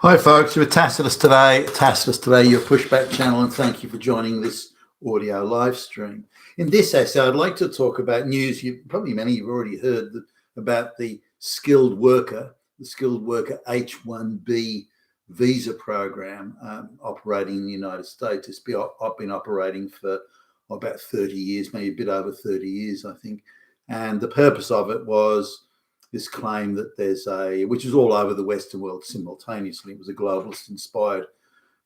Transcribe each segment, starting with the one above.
Hi folks, you're with Tacitus today, your pushback channel, and thank you for joining this audio live stream. In this essay, I'd like to talk about news probably many of you have already heard about the skilled worker H1B visa program operating in the United States. It's been operating for about 30 years, maybe a bit over 30 years, I think. And the purpose of it was this claim that which is all over the Western world simultaneously, it was a globalist inspired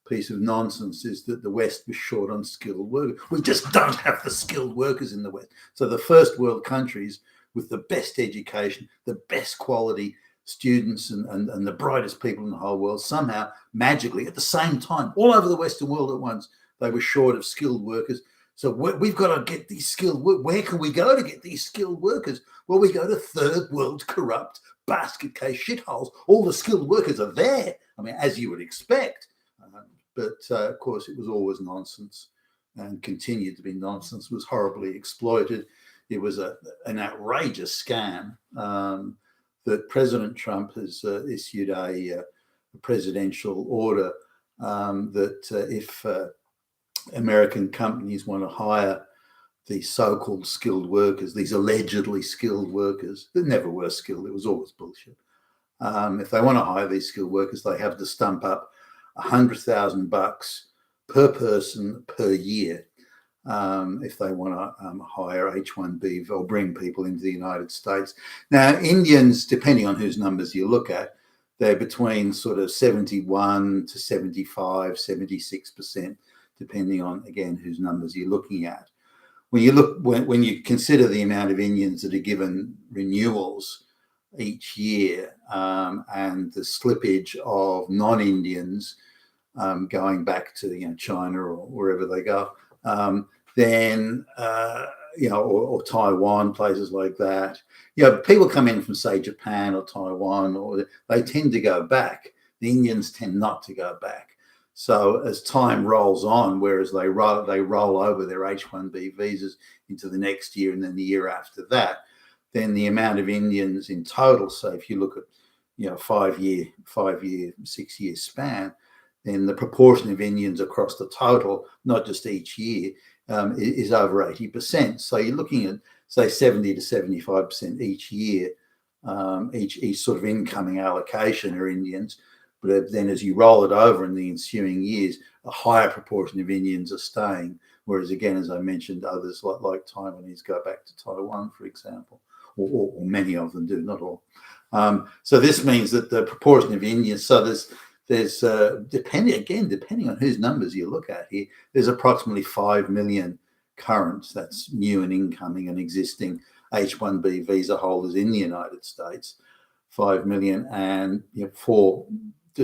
piece of nonsense, is that the West was short on skilled workers. We just don't have the skilled workers in the West. So the first world countries with the best education, the best quality students and the brightest people in the whole world, somehow magically at the same time, all over the Western world at once, they were short of skilled workers. So we've got to get these skilled workers. Where can we go to get these skilled workers? Well, we go to third world corrupt basket case shitholes. All the skilled workers are there. I mean, as you would expect. But of course, it was always nonsense and continued to be nonsense. It was horribly exploited. It was an outrageous scam that President Trump has issued a presidential order that if American companies want to hire these so-called skilled workers, these allegedly skilled workers that never were skilled, it was always bullshit. If they want to hire these skilled workers, they have to stump up $100,000 per person per year if they want to hire H1B or bring people into the United States. Now, Indians, depending on whose numbers you look at, they're between sort of 71 to 75, 76%. Depending on, again, whose numbers you're looking at. When you consider the amount of Indians that are given renewals each year and the slippage of non-Indians going back to China or wherever they go, then or Taiwan, places like that. People come in from, say, Japan or Taiwan, or they tend to go back. The Indians tend not to go back. So as time rolls on, whereas they roll over their H1B visas into the next year and then the year after that, then the amount of Indians in total, so if you look at 5 year, 6 year span, then the proportion of Indians across the total, not just each year, is over 80%. So you're looking at, say, 70 to 75% each year, each sort of incoming allocation are Indians. But then as you roll it over in the ensuing years, a higher proportion of Indians are staying. Whereas, again, as I mentioned, others like Taiwanese go back to Taiwan, for example, or many of them do, not all. So this means that the proportion of Indians, so there's depending on whose numbers you look at here, there's approximately 5 million current, that's new and incoming and existing H1B visa holders in the United States, 5 million, and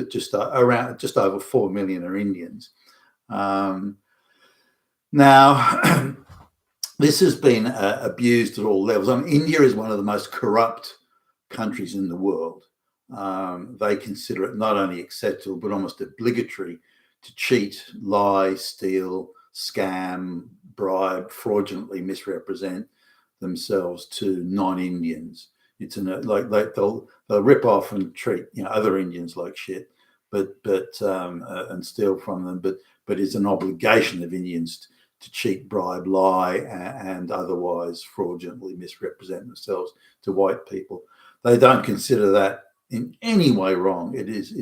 just over 4 million are Indians. Now, this has been abused at all levels. I mean, India is one of the most corrupt countries in the world. They consider it not only acceptable, but almost obligatory to cheat, lie, steal, scam, bribe, fraudulently misrepresent themselves to non-Indians. It's like they'll rip off and treat other Indians like shit, but and steal from them. But it's an obligation of Indians to cheat, bribe, lie, and otherwise fraudulently misrepresent themselves to white people. They don't consider that in any way wrong. It's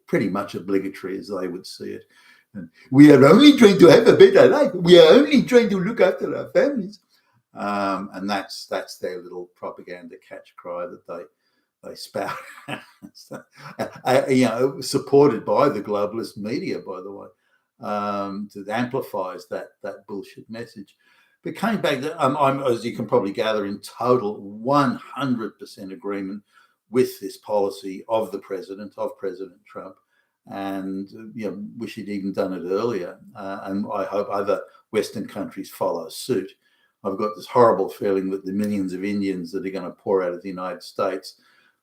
pretty much obligatory as they would see it. And we are only trying to have a better life. We are only trying to look after our families. And that's their little propaganda catch cry that they spout, supported by the globalist media, by the way, that amplifies that bullshit message. But coming back, I'm, as you can probably gather, in total 100% agreement with this policy of President Trump, and wish he'd even done it earlier. And I hope other Western countries follow suit. I've got this horrible feeling that the millions of Indians that are going to pour out of the United States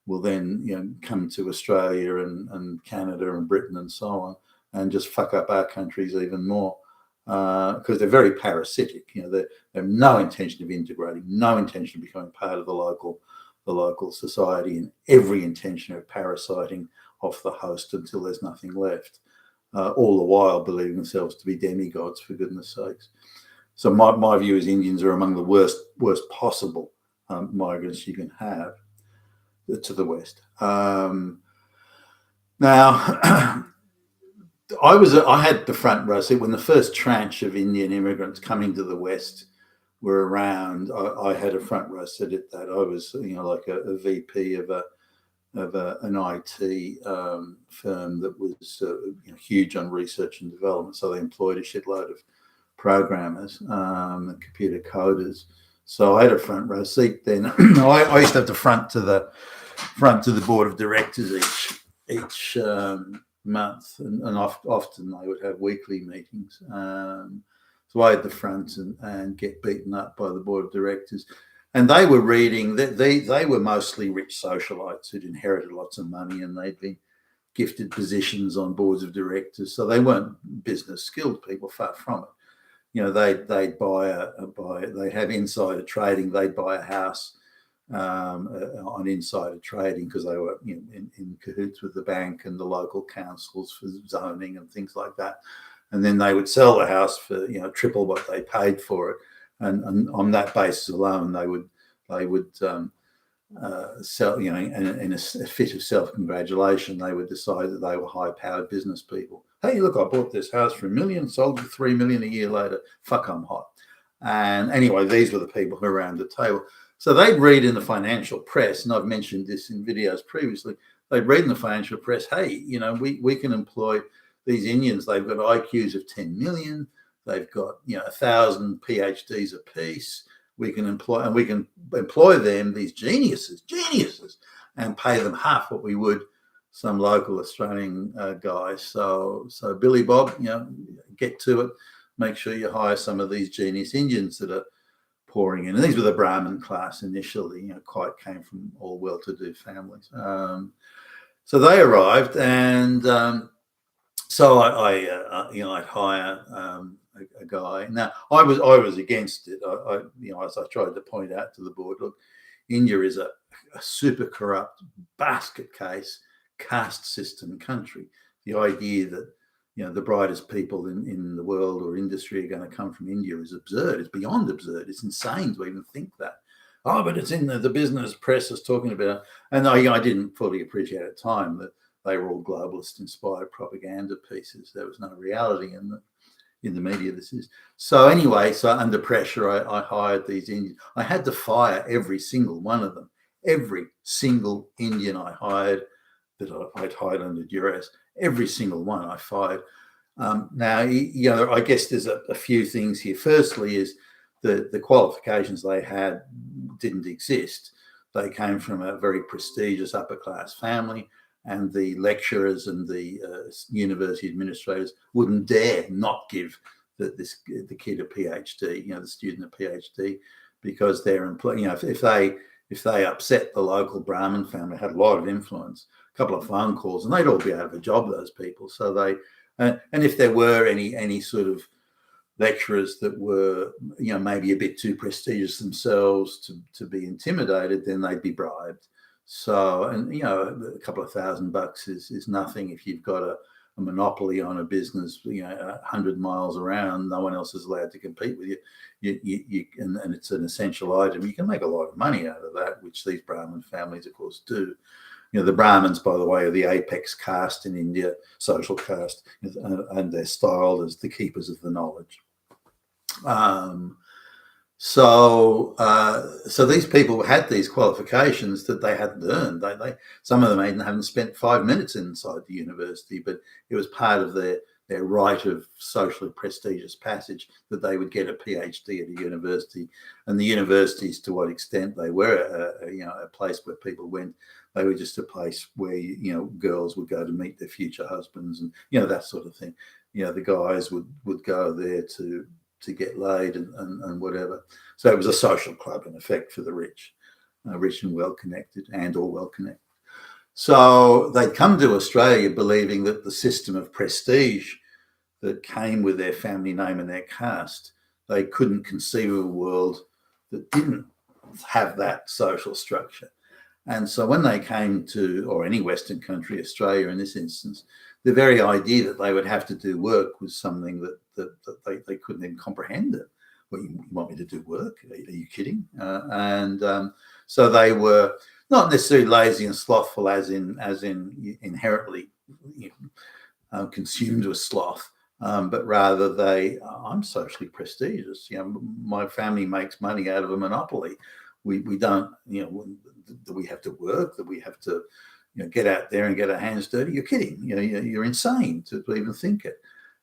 will then, come to Australia and Canada and Britain and so on, and just fuck up our countries even more because they're very parasitic. They have no intention of integrating, no intention of becoming part of the local the local society in every intention of parasiting off the host until there's nothing left, all the while believing themselves to be demigods, for goodness sakes. So my view is Indians are among the worst possible migrants you can have to the West. Now, I had the front row seat when the first tranche of Indian immigrants coming to the West were around. I had a front row seat at that. I was, like a VP of an IT firm that was huge on research and development. So they employed a shitload of programmers and computer coders. So I had a front row seat then. I used to have the front to the board of directors each month, and often they would have weekly meetings. So I had the front and get beaten up by the board of directors. And they were reading, they were mostly rich socialites who'd inherited lots of money, and they'd been gifted positions on boards of directors. So they weren't business skilled people, far from it. They'd have insider trading. They'd buy a house on insider trading because they were in cahoots with the bank and the local councils for zoning and things like that. And then they would sell the house for triple what they paid for it, and on that basis alone, they would sell. In a fit of self-congratulation, they would decide that they were high-powered business people. Hey, look, I bought this house for $1 million, sold it for $3 million a year later. Fuck, I'm hot. And anyway, these were the people who were around the table. So they'd read in the financial press, and I've mentioned this in videos previously. They'd read in the financial press, hey, we can employ these Indians. They've got IQs of 10 million. They've got 1,000 PhDs apiece. We can employ them, these geniuses, and pay them half what we would some local Australian guy. So Billy Bob, get to it. Make sure you hire some of these genius Indians that are pouring in. And these were the Brahmin class initially. Quite came from all well-to-do families. So they arrived, and so I'd hire a guy. Now I was against it. As I tried to point out to the board, look, India is a super corrupt basket case caste system country. The idea that the brightest people in the world or industry are going to come from India is absurd. It's beyond absurd. It's insane to even think that. Oh, but it's in the business press is talking about it. And I didn't fully appreciate at the time that they were all globalist inspired propaganda pieces. There was no reality in the media. This is so anyway. So under pressure, I hired these Indians. I had to fire every single one of them. Every single Indian I hired that I'd hired under duress. Every single one I fired. Now, I guess there's a few things here. Firstly, is the qualifications they had didn't exist. They came from a very prestigious upper class family, and the lecturers and the university administrators wouldn't dare not give the kid a PhD, the student a PhD, because they're if they upset the local Brahmin family, had a lot of influence, a couple of phone calls, and they'd all be out of a job, those people. So they and if there were any sort of lecturers that were maybe a bit too prestigious themselves to be intimidated, then they'd be bribed. So, and a couple of $1,000 is nothing if you've got a monopoly on a business 100 miles around. No one else is allowed to compete with you. And it's an essential item. You can make a lot of money out of that, which these Brahmin families, of course, do. The Brahmins, by the way, are the apex caste in India, social caste, and they're styled as the keepers of the knowledge. So these people had these qualifications that they hadn't earned. Some of them hadn't spent 5 minutes inside the university, but it was part of their rite of socially prestigious passage that they would get a PhD at a university. And the universities, to what extent they were a place where people went, they were just a place where girls would go to meet their future husbands and that sort of thing. The guys would go there to get laid and whatever. So it was a social club, in effect, for the rich and well-connected or well-connected. So they'd come to Australia believing that the system of prestige that came with their family name and their caste, they couldn't conceive of a world that didn't have that social structure. And so when they came to, or any Western country, Australia in this instance, the very idea that they would have to do work was something that they couldn't even comprehend it. Well, you want me to do work? Are you kidding? So they were not necessarily lazy and slothful as in inherently consumed with sloth, but rather I'm socially prestigious. My family makes money out of a monopoly. We don't, that we have to work, that we have to, get out there and get our hands dirty. You're kidding. You're insane to even think it.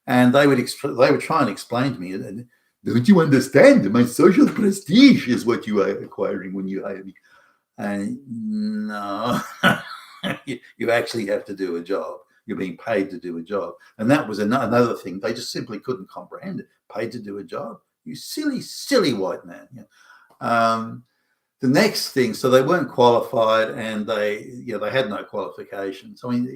And they would try and explain to me, don't you understand? My social prestige is what you are acquiring when you hire me. And no, you actually have to do a job. You're being paid to do a job. And that was another thing. They just simply couldn't comprehend it. Paid to do a job? You silly, silly white man. The next thing, so they weren't qualified, and they had no qualifications. I mean,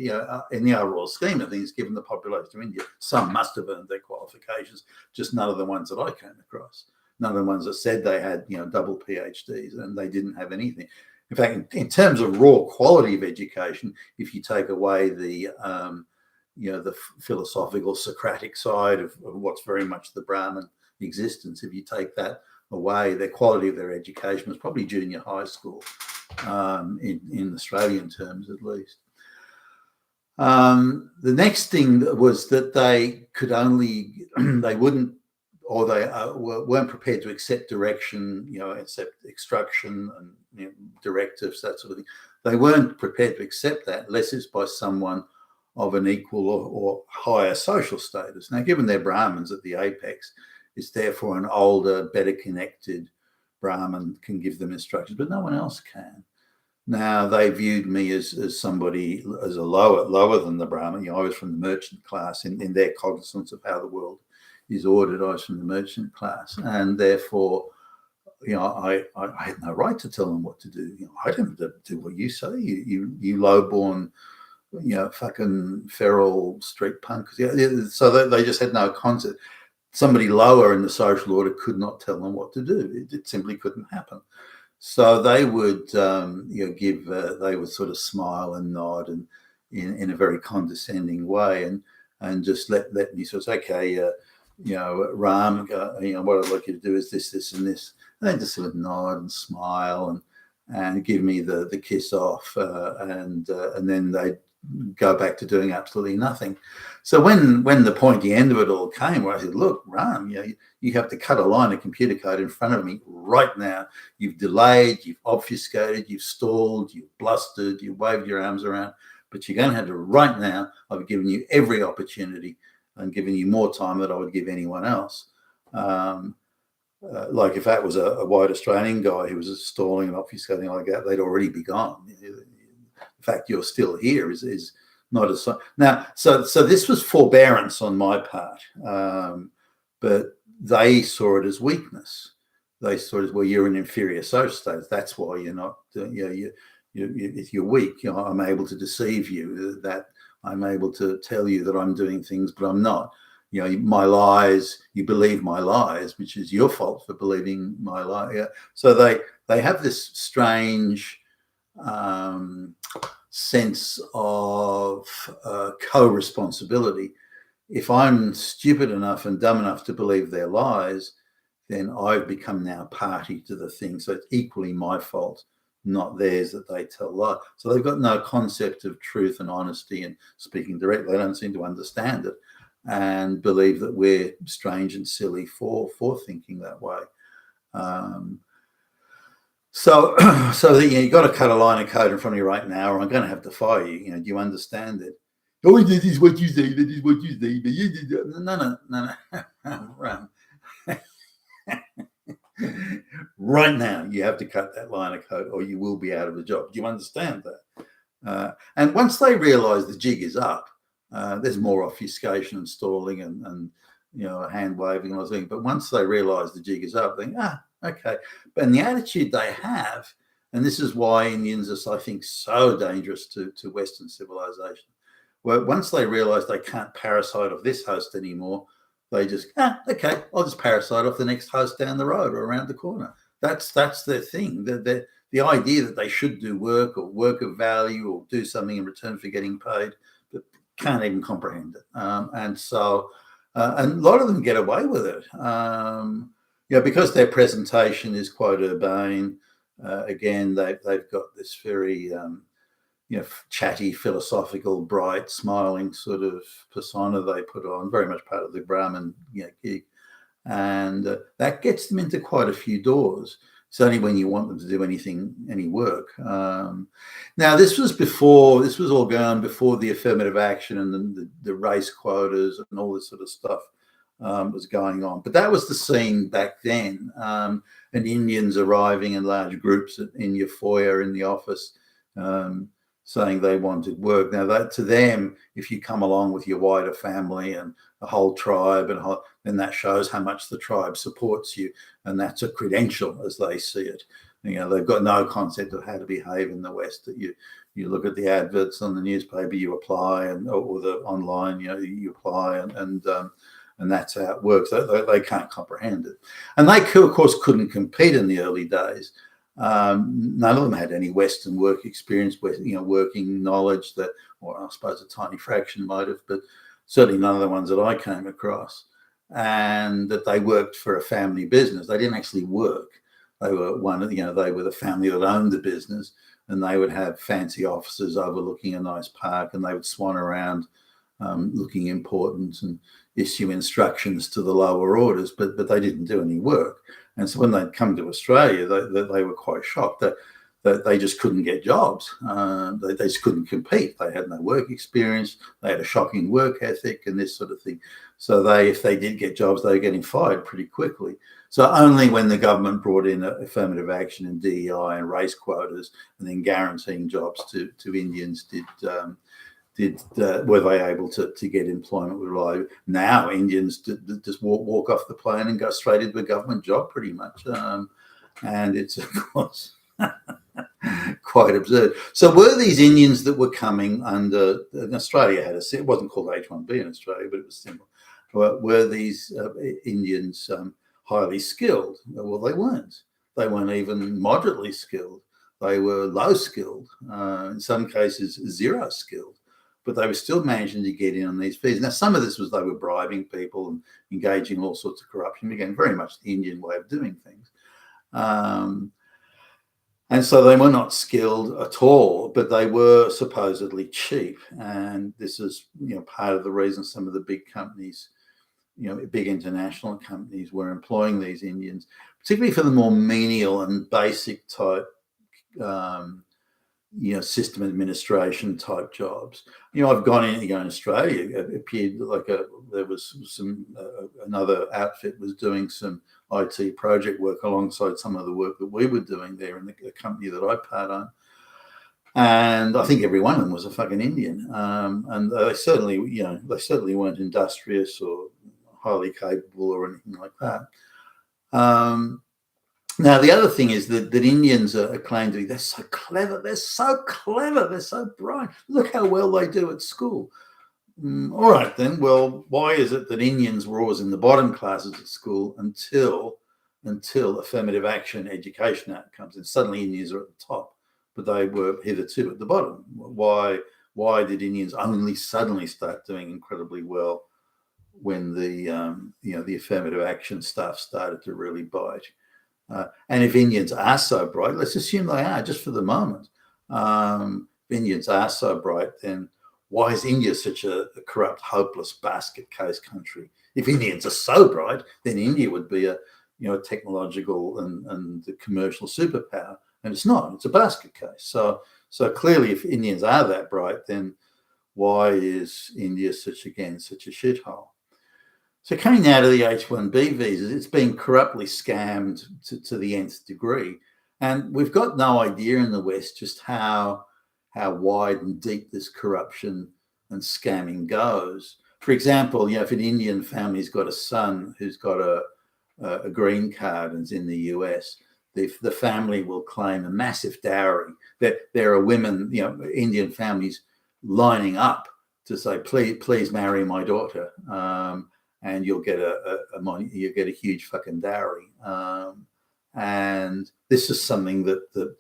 in the overall scheme of things, given the population of India, some must have earned their qualifications, just none of the ones that I came across. None of the ones that said they had, double PhDs, and they didn't have anything. In fact, in terms of raw quality of education, if you take away the philosophical Socratic side of what's very much the Brahmin existence, if you take that away, the quality of their education was probably junior high school, in Australian terms at least. The next thing was that they weren't prepared to accept direction, accept instruction and directives, that sort of thing. They weren't prepared to accept that unless it's by someone of an equal or higher social status. Now, given they're Brahmins at the apex, it's therefore an older, better connected Brahmin can give them instructions, but no one else can. Now, they viewed me as somebody, as a lower than the Brahmin. I was from the merchant class in their cognizance of how the world is ordered. I was from the merchant class, and therefore, I had no right to tell them what to do. I didn't do what you say. You lowborn, fucking feral street punks. So they just had no concept. Somebody lower in the social order could not tell them what to do. It simply couldn't happen. So they would, they would sort of smile and nod and in a very condescending way, and just let me sort of say, okay, Ram, what I'd like you to do is this, and this. And they just sort of nod and smile and give me the kiss off, and then they'd go back to doing absolutely nothing. So when the pointy end of it all came, where I said, look, Ram, you have to cut a line of computer code in front of me right now. You've delayed, you've obfuscated, you've stalled, you've blustered, you've waved your arms around, but you're going to have to right now. I've given you every opportunity and given you more time than I would give anyone else. Like if that was a white Australian guy who was stalling and obfuscating like that, they'd already be gone. The fact you're still here is not as now. So this was forbearance on my part, but they saw it as weakness. They saw it as, well, you're an inferior social status. That's why you're not. If you're weak, I'm able to deceive you. That I'm able to tell you that I'm doing things, but I'm not. My lies. You believe my lies, which is your fault for believing my lie. Yeah. So they have this strange sense of co-responsibility. If I'm stupid enough and dumb enough to believe their lies, then I've become now party to the thing. So it's equally my fault, not theirs, that they tell lies. So they've got no concept of truth and honesty and speaking directly. They don't seem to understand it and believe that we're strange and silly for thinking that way. So you got to cut a line of code in front of you right now, or I'm going to have to fire you. Do you understand it? Oh, this is what you say. That is what you say. No. Right now, you have to cut that line of code, or you will be out of a job. Do you understand that? And once they realise the jig is up, there's more obfuscation and stalling and hand waving and all those things. But once they realise the jig is up, they think, okay. But in the attitude they have, and this is why Indians are, I think, so dangerous to Western civilization. Well, once they realise they can't parasite off this host anymore, they just, okay, I'll just parasite off the next host down the road or around the corner. That's their thing. They're the idea that they should do work or work of value or do something in return for getting paid, but can't even comprehend it. And a lot of them get away with it. Because their presentation is quite urbane. Again, they've got this very chatty, philosophical, bright, smiling sort of persona they put on, very much part of the Brahmin gig. And that gets them into quite a few doors. It's only when you want them to do any work. Now, this was all going on before the affirmative action and the race quotas and all this sort of stuff was going on. But that was the scene back then. And Indians arriving in large groups in your foyer in the office, saying they wanted work. Now, that to them, if you come along with your wider family and the whole tribe, then that shows how much the tribe supports you, and that's a credential as they see it. They've got no concept of how to behave in the West. That you look at the adverts on the newspaper, you apply, or the online, you apply, and that's how it works. They can't comprehend it, and they of course couldn't compete in the early days. None of them had any Western work experience, working knowledge or I suppose a tiny fraction might have, but certainly none of the ones that I came across. And that they worked for a family business. They didn't actually work. They were they were the family that owned the business, and they would have fancy offices overlooking a nice park, and they would swan around looking important and issue instructions to the lower orders, but they didn't do any work. And so when they'd come to Australia, they were quite shocked that they just couldn't get jobs. They just couldn't compete. They had no work experience. They had a shocking work ethic and this sort of thing. So if they did get jobs, they were getting fired pretty quickly. So only when the government brought in affirmative action and DEI and race quotas and then guaranteeing jobs to Indians were they able to get employment with reliability. Now Indians just walk off the plane and go straight into a government job pretty much. And it's, of course, quite absurd. So were these Indians that were coming under, in Australia it wasn't called H1B in Australia, but it was similar. Were these Indians highly skilled? Well, they weren't. They weren't even moderately skilled. They were low skilled, in some cases zero skilled, but they were still managing to get in on these fees. Now, some of this was they were bribing people and engaging in all sorts of corruption. Again, very much the Indian way of doing things. And so they were not skilled at all, but they were supposedly cheap. And this is, part of the reason some of the big companies, big international companies were employing these Indians, particularly for the more menial and basic type, system administration type jobs. I've gone in Australia. It appeared like there was another outfit was doing some IT project work alongside some of the work that we were doing there in the company that I part on. And I think every one of them was a fucking Indian. And they certainly weren't industrious or highly capable or anything like that. Now, the other thing is that Indians are claimed to be, they're so clever, they're so bright. Look how well they do at school. All right, then. Well, why is it that Indians were always in the bottom classes at school until affirmative action education outcomes, and suddenly Indians are at the top, but they were hitherto at the bottom? Why did Indians only suddenly start doing incredibly well when the affirmative action stuff started to really bite? And if Indians are so bright, let's assume they are just for the moment. If Indians are so bright, then why is India such a corrupt, hopeless basket case country? If Indians are so bright, then India would be a technological and commercial superpower, and it's not. It's a basket case. So clearly, if Indians are that bright, then why is India such a shithole? So coming now to the H1B visas, it's been corruptly scammed to the nth degree. And we've got no idea in the West just how wide and deep this corruption and scamming goes. For example, if an Indian family's got a son who's got a green card and is in the US, the family will claim a massive dowry. There are women, Indian families lining up to say, please marry my daughter. And you'll get a huge fucking dowry. And this is something that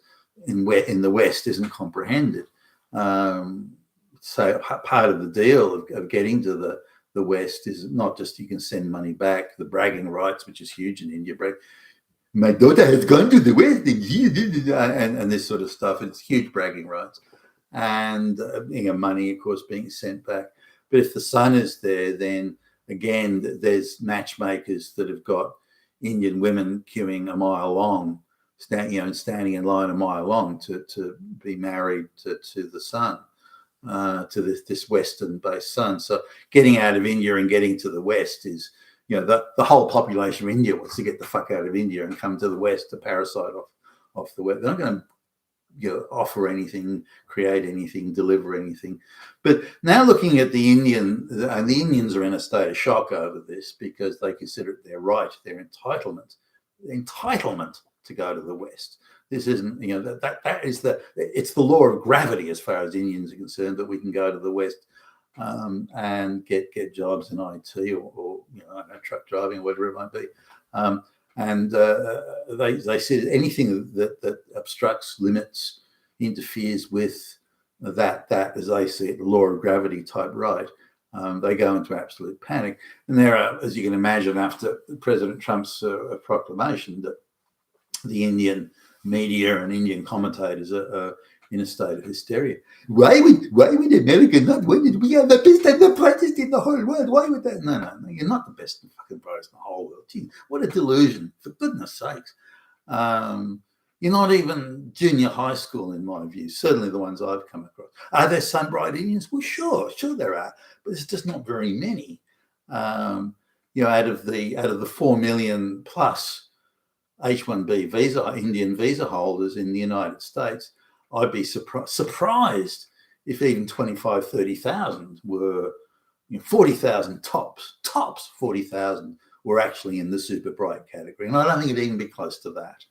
in the West isn't comprehended. So part of the deal of getting to the West is not just you can send money back, the bragging rights, which is huge in India. My daughter has gone to the West and this sort of stuff. It's huge bragging rights. And money, of course, being sent back. But if the son is there, then again, there's matchmakers that have got Indian women queuing a mile long, standing in line a mile long to be married to the son, to this Western-based son. So getting out of India and getting to the West is, the whole population of India wants to get the fuck out of India and come to the West to parasite off the West. They're not going to offer anything, create anything, deliver anything. But now looking at the Indians are in a state of shock over this because they consider it their right, their entitlement to go to the West. This isn't, it's the law of gravity as far as Indians are concerned, that we can go to the West and get jobs in IT or truck driving or whatever it might be. And they said anything that obstructs, limits, interferes with that, as they see it, the law of gravity type right, they go into absolute panic. And there are, as you can imagine, after President Trump's proclamation, that the Indian media and Indian commentators are in a state of hysteria. Why would America not win it? We are the best and the brightest in the whole world. Why would that? No, you're not the best and fucking brightest in the whole world. Gee, what a delusion, for goodness sakes. You're not even junior high school, in my view, certainly the ones I've come across. Are there some bright Indians? Well, sure there are, but there's just not very many. Out of the 4 million plus H1B Indian visa holders in the United States, I'd be surprised if even 25, 30,000 were, 40,000 tops 40,000 were actually in the super bright category. And I don't think it'd even be close to that.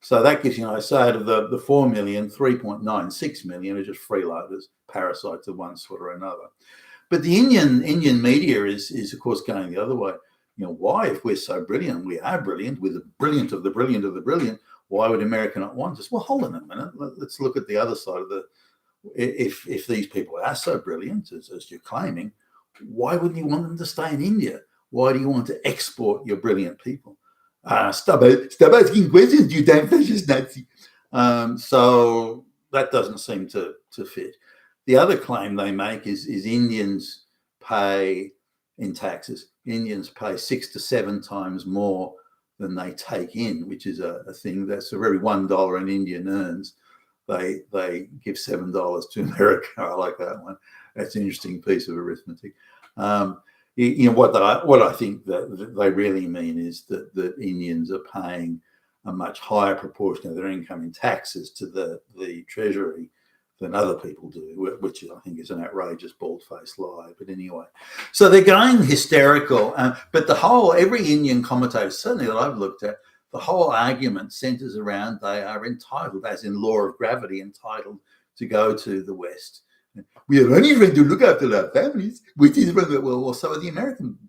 So that gives, so out of the 4 million, 3.96 million are just freeloaders, parasites of one sort or another. But the Indian media is of course going the other way. Why, if we're so brilliant, we are brilliant, we're the brilliant of the brilliant of the brilliant, why would America not want us? Well, hold on a minute. Let's look at the other side of if these people are so brilliant, as you're claiming, why wouldn't you want them to stay in India? Why do you want to export your brilliant people? Stop asking questions, you damn fascist Nazi. So that doesn't seem to fit. The other claim they make is Indians pay in taxes. Indians pay 6 to 7 times more than they take in, which is a thing. That's for every $1 an Indian earns, they give $7 to America. I like that one. That's an interesting piece of arithmetic. What I think that they really mean is that Indians are paying a much higher proportion of their income in taxes to the Treasury than other people do, which I think is an outrageous bald-faced lie. But anyway, so they're going hysterical. But every Indian commentator, certainly that I've looked at, the whole argument centers around they are entitled, as in law of gravity, entitled to go to the West. We are only trying to look after our families, which is well, so are the American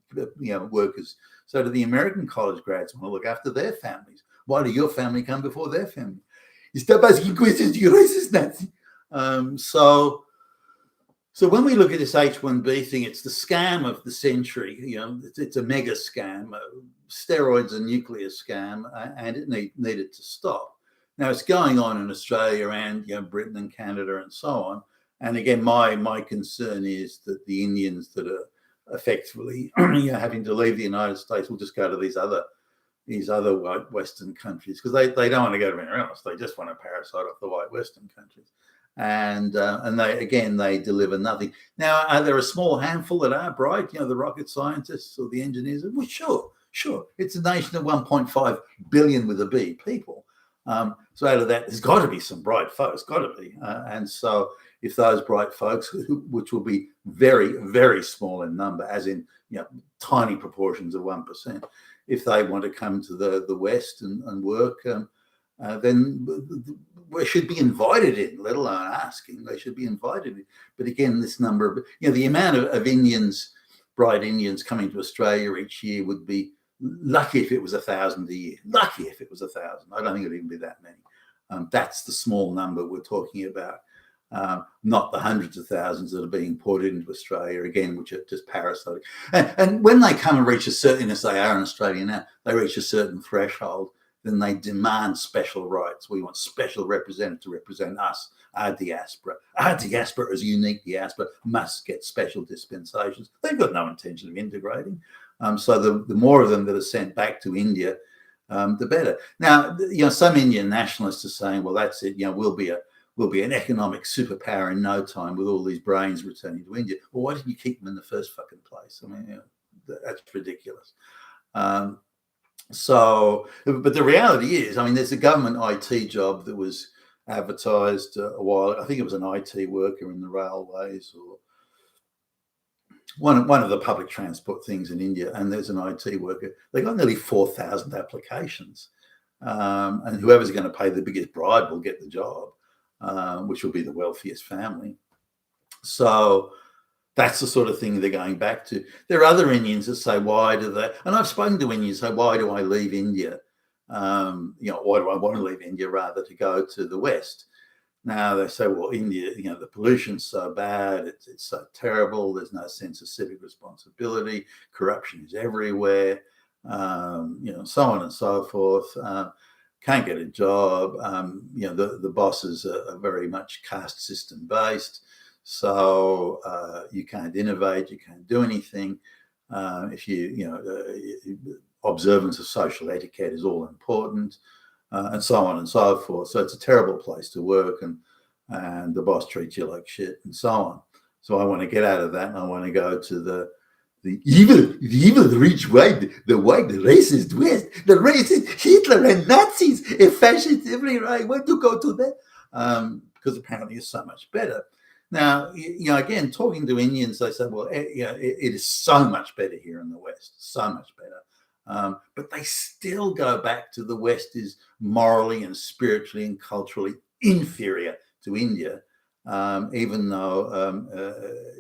workers. So do the American college grads want to look after their families. Why do your family come before their family? You stop asking questions, you racist Nazi. So when we look at this H1B thing, it's the scam of the century. It's a mega scam, steroids and nuclear scam, and it needed to stop. Now it's going on in Australia and Britain and Canada and so on. And again, my concern is that the Indians that are effectively having to leave the United States will just go to these other white Western countries because they don't want to go to anywhere else. They just want to parasite off the white Western countries. And they deliver nothing. Now, are there a small handful that are bright? The rocket scientists or the engineers? Well, sure. It's a nation of 1.5 billion with a B people. So out of that, there's got to be some bright folks. Got to be. And so if those bright folks, which will be very, very small in number, as in tiny proportions of 1%, if they want to come to the West and work, then we should be invited in, let alone asking. They should be invited in. But again, this number, the amount of Indians, bright Indians coming to Australia each year would be lucky if it was 1,000 a year. Lucky if it was 1,000. I don't think it'd even be that many. That's the small number we're talking about, not the hundreds of thousands that are being imported into Australia, again, which are just parasitic. And when they come and reach a certain, as they are in Australia now, they reach a certain threshold, then they demand special rights. We want special representatives to represent us, our diaspora. Our diaspora is a unique diaspora, must get special dispensations. They've got no intention of integrating. So the more of them that are sent back to India, the better. Now, some Indian nationalists are saying, well, that's it. We'll be an economic superpower in no time with all these brains returning to India. Well, why didn't you keep them in the first fucking place? I mean, that's ridiculous. But the reality is, I mean, there's a government IT job that was advertised a while. I think it was an IT worker in the railways or one of the public transport things in India, and there's an IT worker. They got nearly 4,000 applications, and whoever's going to pay the biggest bribe will get the job, which will be the wealthiest family. So that's the sort of thing they're going back to. There are other Indians that say, why do they? And I've spoken to Indians say, why do I leave India? Why do I want to leave India rather to go to the West? Now they say, well, India, the pollution's so bad, it's so terrible, there's no sense of civic responsibility, corruption is everywhere, so on and so forth. Can't get a job. The bosses are very much caste system based, so you can't innovate, you can't do anything. Observance of social etiquette is all important. And so on and so forth. So it's a terrible place to work, and the boss treats you like shit, and so on. So I want to get out of that, and I want to go to the evil rich white, the racist West, the racist Hitler and Nazis, a fascist everywhere. I want to go to that because apparently it's so much better. Now, again, talking to Indians, they say, well, it is so much better here in the West, so much better. But they still go back to the West is morally and spiritually and culturally inferior to India, even though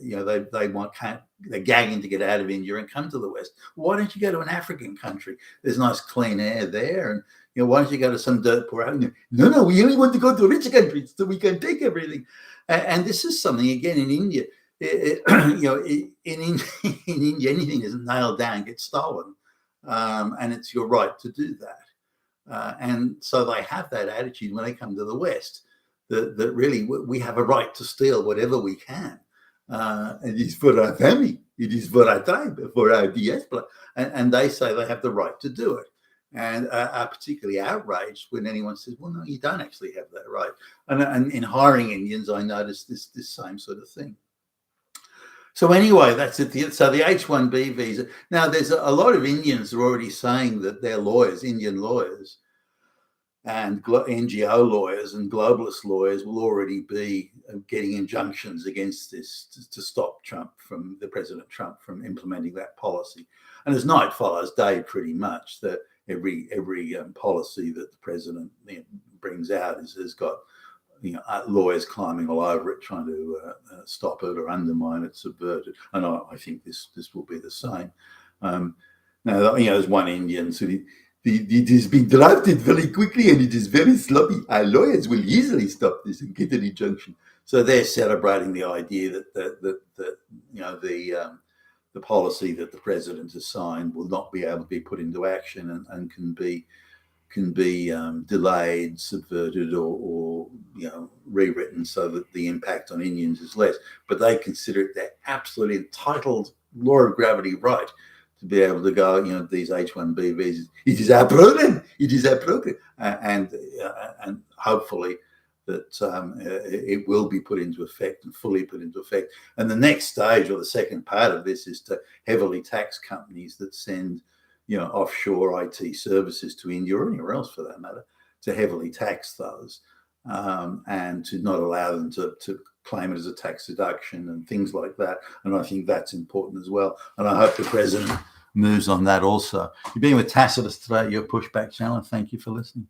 they're gagging to get out of India and come to the West. Why don't you go to an African country? There's nice clean air there, and why don't you go to some dirt poor? No, we only want to go to rich countries so we can take everything. And this is something again in India. In India, anything isn't nailed down gets stolen. And it's your right to do that. And so they have that attitude when they come to the West, that really we have a right to steal whatever we can. It is for our family, it is for our tribe, for our diaspora. And they say they have the right to do it. And are particularly outraged when anyone says, well, no, you don't actually have that right. And in hiring Indians, I noticed this same sort of thing. So anyway, that's it. So the H1B visa. Now, there's a lot of Indians are already saying that their lawyers, Indian lawyers, and NGO lawyers and globalist lawyers will already be getting injunctions against this to stop President Trump from implementing that policy. And as night follows day, pretty much that every policy that the president brings out has got lawyers climbing all over it, trying to stop it or undermine it, subvert it. And I think this will be the same. Now, there's one Indian, so it has been drafted very quickly and it is very sloppy. Our lawyers will easily stop this and get an injunction. So they're celebrating the idea that the policy that the president has signed will not be able to be put into action and can be delayed, subverted, or rewritten so that the impact on Indians is less. But they consider it their absolutely entitled law of gravity right to be able to go, these H1B visas. It is our program. It is our program, and hopefully that it will be put into effect and fully put into effect. And the next stage, or the second part of this, is to heavily tax companies that send offshore IT services to India or anywhere else for that matter, to heavily tax those and to not allow them to claim it as a tax deduction and things like that. And I think that's important as well. And I hope the president moves on that also. You've been with Tacitus today, your Pushback channel. Thank you for listening.